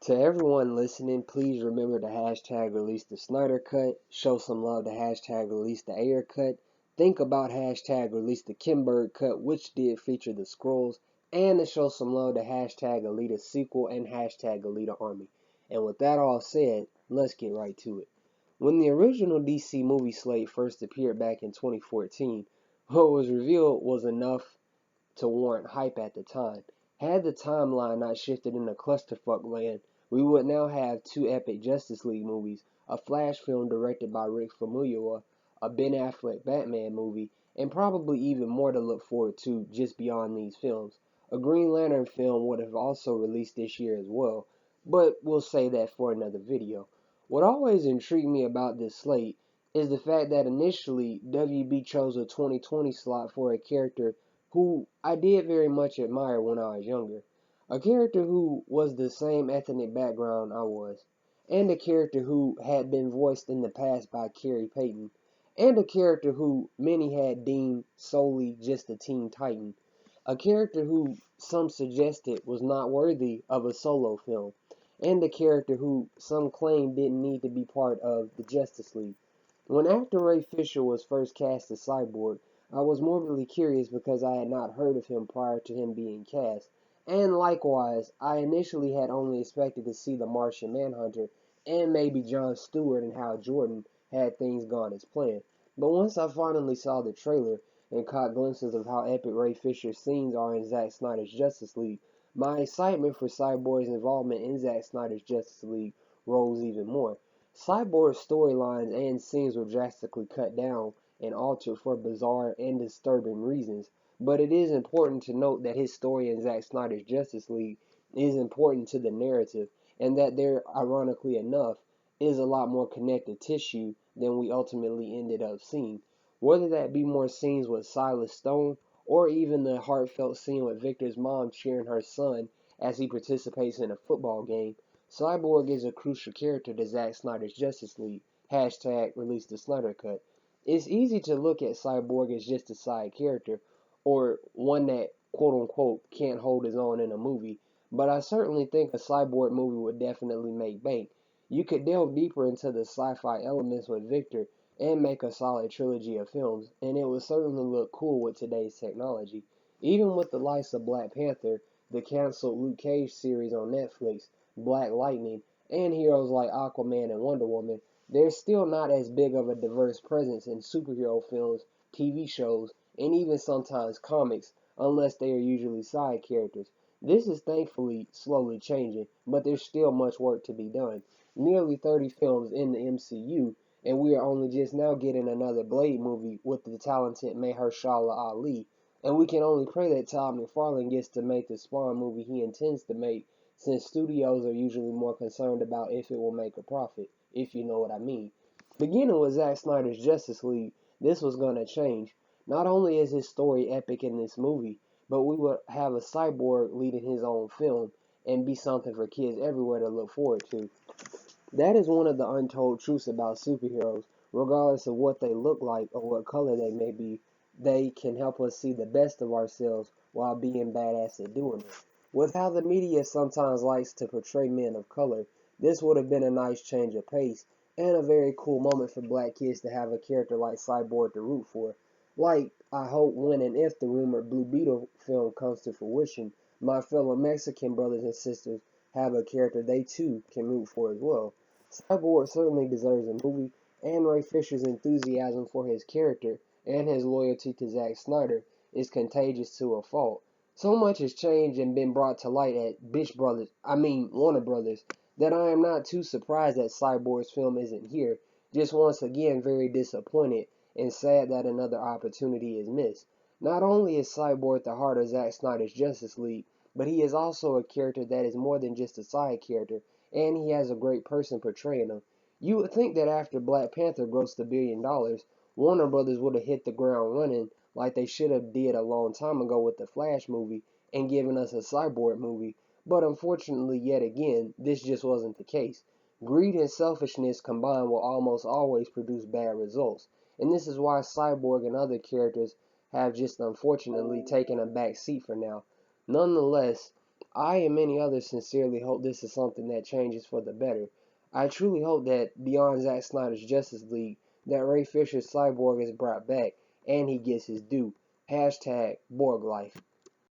To everyone listening, please remember to hashtag release the Snyder cut, show some love to hashtag release the Ayer cut, think about hashtag release the Kimberg cut, which did feature the scrolls, and to show some love to hashtag Alita sequel and hashtag Alita Army. And with that all said, let's get right to it. When the original DC movie slate first appeared back in 2014, what was revealed was enough to warrant hype at the time. Had the timeline not shifted into clusterfuck land, we would now have two epic Justice League movies, a Flash film directed by Rick Famuyiwa, a Ben Affleck Batman movie, and probably even more to look forward to just beyond these films. A Green Lantern film would have also released this year as well, but we'll save that for another video. What always intrigued me about this slate is the fact that initially WB chose a 2020 slot for a character who I did very much admire when I was younger. A character who was the same ethnic background I was, and a character who had been voiced in the past by Kerry Payton, and a character who many had deemed solely just a Teen Titan, a character who some suggested was not worthy of a solo film, and a character who some claimed didn't need to be part of the Justice League. When actor Ray Fisher was first cast as Cyborg, I was morbidly curious because I had not heard of him prior to him being cast, and likewise, I initially had only expected to see the Martian Manhunter and maybe Jon Stewart and Hal Jordan had things gone as planned. But once I finally saw the trailer and caught glimpses of how epic Ray Fisher's scenes are in Zack Snyder's Justice League, my excitement for Cyborg's involvement in Zack Snyder's Justice League rose even more. Cyborg's storylines and scenes were drastically cut down and altered for bizarre and disturbing reasons, but it is important to note that his story in Zack Snyder's Justice League is important to the narrative, and that there, ironically enough, is a lot more connective tissue than we ultimately ended up seeing. Whether that be more scenes with Silas Stone, or even the heartfelt scene with Victor's mom cheering her son as he participates in a football game, Cyborg is a crucial character to Zack Snyder's Justice League. Hashtag release the Snyder cut. It's easy to look at Cyborg as just a side character, or one that quote unquote can't hold his own in a movie, but I certainly think a Cyborg movie would definitely make bank. You could delve deeper into the sci-fi elements with Victor and make a solid trilogy of films, and it would certainly look cool with today's technology. Even with the likes of Black Panther, the canceled Luke Cage series on Netflix, Black Lightning, and heroes like Aquaman and Wonder Woman, there's still not as big of a diverse presence in superhero films, TV shows, and even sometimes comics, unless they are usually side characters. This is thankfully slowly changing, but there's still much work to be done. Nearly 30 films in the MCU, and we are only just now getting another Blade movie with the talented Mahershala Ali, and we can only pray that Todd McFarlane gets to make the Spawn movie he intends to make, since studios are usually more concerned about if it will make a profit, if you know what I mean. Beginning with Zack Snyder's Justice League, this was going to change. Not only is his story epic in this movie, but we would have a cyborg leading his own film and be something for kids everywhere to look forward to. That is one of the untold truths about superheroes. Regardless of what they look like or what color they may be, they can help us see the best of ourselves while being badass at doing it. With how the media sometimes likes to portray men of color, this would have been a nice change of pace and a very cool moment for black kids to have a character like Cyborg to root for. Like, I hope when and if the rumored Blue Beetle film comes to fruition, my fellow Mexican brothers and sisters have a character they too can root for as well. Cyborg certainly deserves a movie, and Ray Fisher's enthusiasm for his character and his loyalty to Zack Snyder is contagious to a fault. So much has changed and been brought to light at Warner Brothers, that I am not too surprised that Cyborg's film isn't here. Just once again very disappointed and sad that another opportunity is missed. Not only is Cyborg the heart of Zack Snyder's Justice League, but he is also a character that is more than just a side character, and he has a great person portraying him. You would think that after Black Panther grossed $1 billion, Warner Brothers would have hit the ground running like they should have did a long time ago with the Flash movie and given us a Cyborg movie, but unfortunately yet again, this just wasn't the case. Greed and selfishness combined will almost always produce bad results, and this is why Cyborg and other characters have just unfortunately taken a back seat for now. Nonetheless, I and many others sincerely hope this is something that changes for the better. I truly hope that beyond Zack Snyder's Justice League, that Ray Fisher's Cyborg is brought back and he gets his due. Hashtag Borg life.